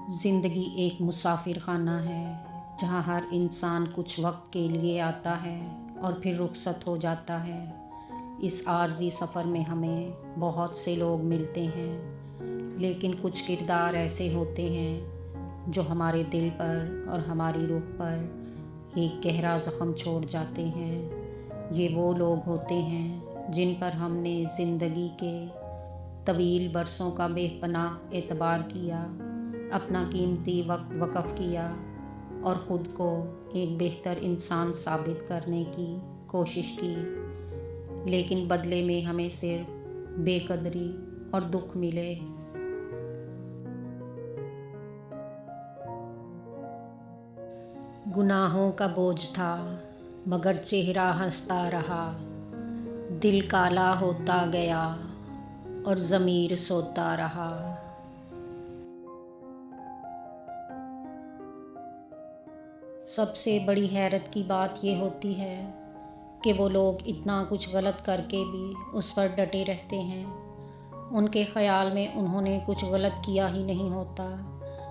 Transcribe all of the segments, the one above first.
زندگی ایک مسافر خانہ ہے جہاں ہر انسان کچھ وقت کے لیے آتا ہے اور پھر رخصت ہو جاتا ہے۔ اس عارضی سفر میں ہمیں بہت سے لوگ ملتے ہیں، لیکن کچھ کردار ایسے ہوتے ہیں جو ہمارے دل پر اور ہماری روح پر ایک گہرا زخم چھوڑ جاتے ہیں۔ یہ وہ لوگ ہوتے ہیں جن پر ہم نے زندگی کے طویل برسوں کا بے پناہ اعتبار کیا، اپنا قیمتی وقت وقف کیا اور خود کو ایک بہتر انسان ثابت کرنے کی کوشش کی، لیکن بدلے میں ہمیں صرف بے قدری اور دکھ ملے۔ گناہوں کا بوجھ تھا مگر چہرہ ہنستا رہا، دل کالا ہوتا گیا اور ضمیر سوتا رہا۔ سب سے بڑی حیرت کی بات یہ ہوتی ہے کہ وہ لوگ اتنا کچھ غلط کر کے بھی اس پر ڈٹے رہتے ہیں۔ ان کے خیال میں انہوں نے کچھ غلط کیا ہی نہیں ہوتا،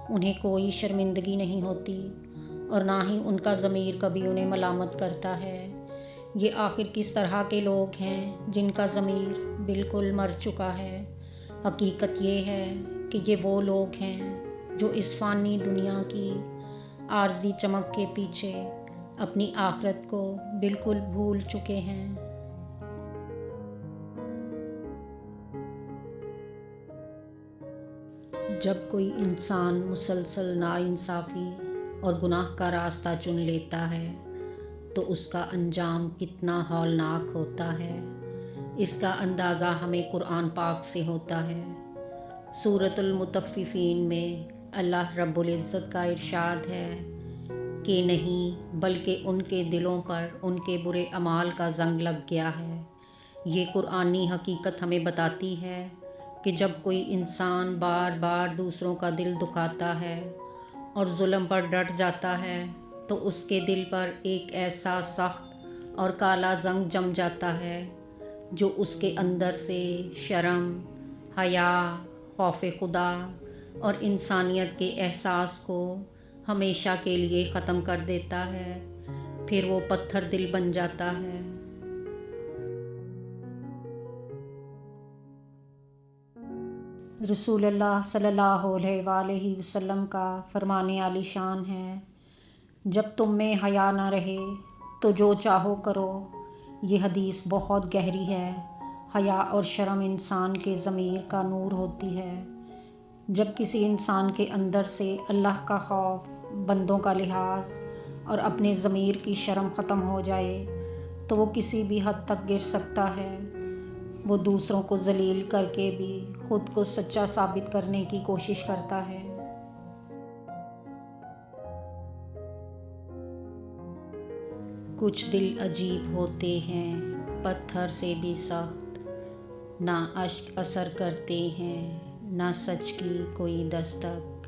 انہیں کوئی شرمندگی نہیں ہوتی اور نہ ہی ان کا ضمیر کبھی انہیں ملامت کرتا ہے۔ یہ آخر کس طرح کے لوگ ہیں جن کا ضمیر بالکل مر چکا ہے؟ حقیقت یہ ہے کہ یہ وہ لوگ ہیں جو اس فانی دنیا کی عارضی چمک کے پیچھے اپنی آخرت کو بالکل بھول چکے ہیں۔ جب کوئی انسان مسلسل ناانصافی اور گناہ کا راستہ چن لیتا ہے تو اس کا انجام کتنا ہولناک ہوتا ہے، اس کا اندازہ ہمیں قرآن پاک سے ہوتا ہے۔ سورۃ المطففین میں اللہ رب العزت کا ارشاد ہے کہ نہیں بلکہ ان کے دلوں پر ان کے برے اعمال کا زنگ لگ گیا ہے۔ یہ قرآنی حقیقت ہمیں بتاتی ہے کہ جب کوئی انسان بار بار دوسروں کا دل دکھاتا ہے اور ظلم پر ڈٹ جاتا ہے تو اس کے دل پر ایک ایسا سخت اور کالا زنگ جم جاتا ہے جو اس کے اندر سے شرم، حیا، خوف خدا اور انسانیت کے احساس کو ہمیشہ کے لیے ختم کر دیتا ہے، پھر وہ پتھر دل بن جاتا ہے۔ رسول اللہ صلی اللہ علیہ وآلہ وسلم کا فرمان عالی شان ہے، جب تم میں حیا نہ رہے تو جو چاہو کرو۔ یہ حدیث بہت گہری ہے۔ حیا اور شرم انسان کے ضمیر کا نور ہوتی ہے۔ جب کسی انسان کے اندر سے اللہ کا خوف، بندوں کا لحاظ اور اپنے ضمیر کی شرم ختم ہو جائے تو وہ کسی بھی حد تک گر سکتا ہے۔ وہ دوسروں کو ذلیل کر کے بھی خود کو سچا ثابت کرنے کی کوشش کرتا ہے۔ کچھ دل عجیب ہوتے ہیں، پتھر سے بھی سخت، نہ اشک اثر کرتے ہیں، نہ سچ کی کوئی دستک۔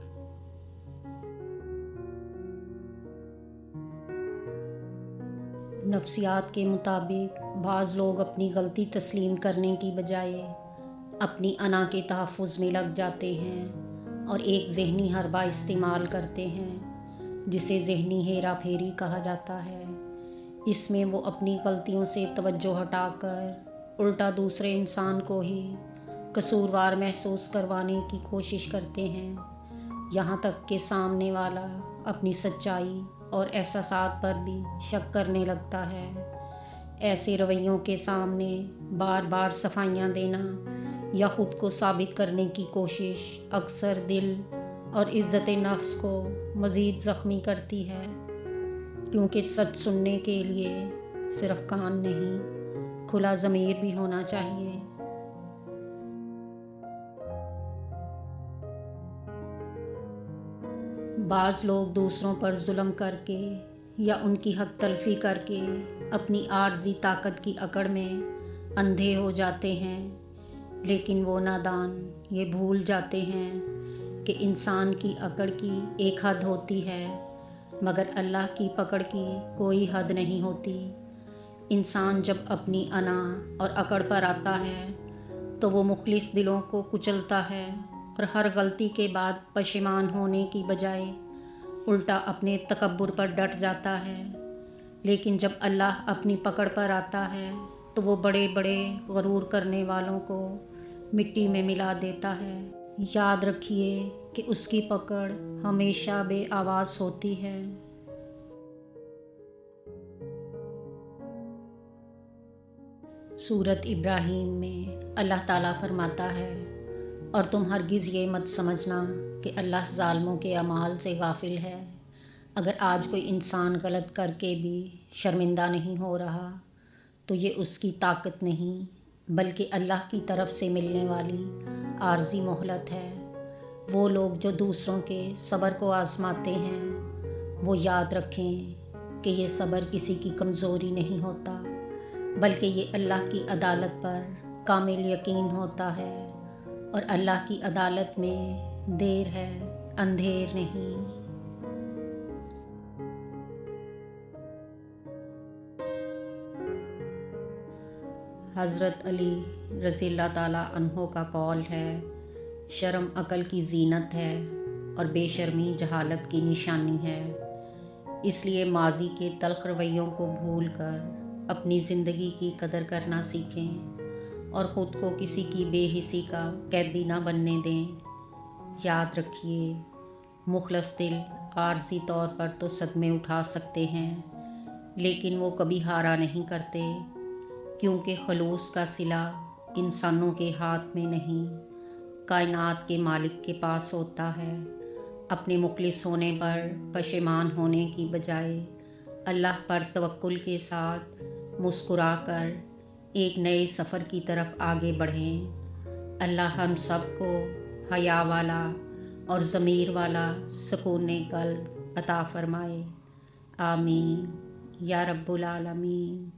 نفسیات کے مطابق بعض لوگ اپنی غلطی تسلیم کرنے کی بجائے اپنی انا کے تحفظ میں لگ جاتے ہیں اور ایک ذہنی حربہ استعمال کرتے ہیں جسے ذہنی ہیرا پھیری کہا جاتا ہے۔ اس میں وہ اپنی غلطیوں سے توجہ ہٹا کر الٹا دوسرے انسان کو ہی قصوروار محسوس کروانے کی کوشش کرتے ہیں، یہاں تک کہ سامنے والا اپنی سچائی اور احساسات پر بھی شک کرنے لگتا ہے۔ ایسے رویوں کے سامنے بار بار صفائیاں دینا یا خود کو ثابت کرنے کی کوشش اکثر دل اور عزت نفس کو مزید زخمی کرتی ہے، کیونکہ سچ سننے کے لیے صرف کان نہیں، کھلا ضمیر بھی ہونا چاہیے۔ بعض لوگ دوسروں پر ظلم کر کے یا ان کی حق تلفی کر کے اپنی عارضی طاقت کی اکڑ میں اندھے ہو جاتے ہیں، لیکن وہ نادان یہ بھول جاتے ہیں کہ انسان کی اکڑ کی ایک حد ہوتی ہے مگر اللہ کی پکڑ کی کوئی حد نہیں ہوتی۔ انسان جب اپنی انا اور اکڑ پر آتا ہے تو وہ مخلص دلوں کو کچلتا ہے اور ہر غلطی کے بعد پشیمان ہونے کی بجائے الٹا اپنے تکبر پر ڈٹ جاتا ہے۔ لیکن جب اللہ اپنی پکڑ پر آتا ہے تو وہ بڑے بڑے غرور کرنے والوں کو مٹی میں ملا دیتا ہے۔ یاد رکھیے کہ اس کی پکڑ ہمیشہ بے آواز ہوتی ہے۔ سورۃ ابراہیم میں اللہ تعالیٰ فرماتا ہے، اور تم ہرگز یہ مت سمجھنا کہ اللہ ظالموں کے اعمال سے غافل ہے۔ اگر آج کوئی انسان غلط کر کے بھی شرمندہ نہیں ہو رہا تو یہ اس کی طاقت نہیں بلکہ اللہ کی طرف سے ملنے والی عارضی مہلت ہے۔ وہ لوگ جو دوسروں کے صبر کو آزماتے ہیں وہ یاد رکھیں کہ یہ صبر کسی کی کمزوری نہیں ہوتا بلکہ یہ اللہ کی عدالت پر کامل یقین ہوتا ہے، اور اللہ کی عدالت میں دیر ہے اندھیر نہیں۔ حضرت علی رضی اللہ تعالیٰ عنہ کا قول ہے، شرم عقل کی زینت ہے اور بے شرمی جہالت کی نشانی ہے۔ اس لیے ماضی کے تلخ رویوں کو بھول کر اپنی زندگی کی قدر کرنا سیکھیں اور خود کو کسی کی بے حسی کا قیدی نہ بننے دیں۔ یاد رکھیے، مخلص دل عارضی طور پر تو صدمے اٹھا سکتے ہیں لیکن وہ کبھی ہارا نہیں کرتے، کیونکہ خلوص کا صلہ انسانوں کے ہاتھ میں نہیں، کائنات کے مالک کے پاس ہوتا ہے۔ اپنے مخلص ہونے پر پشیمان ہونے کی بجائے اللہ پر توکل کے ساتھ مسکرا کر ایک نئے سفر کی طرف آگے بڑھیں۔ اللہ ہم سب کو حیا والا اور ضمیر والا سکون قلب عطا فرمائے۔ آمین یا رب العالمین۔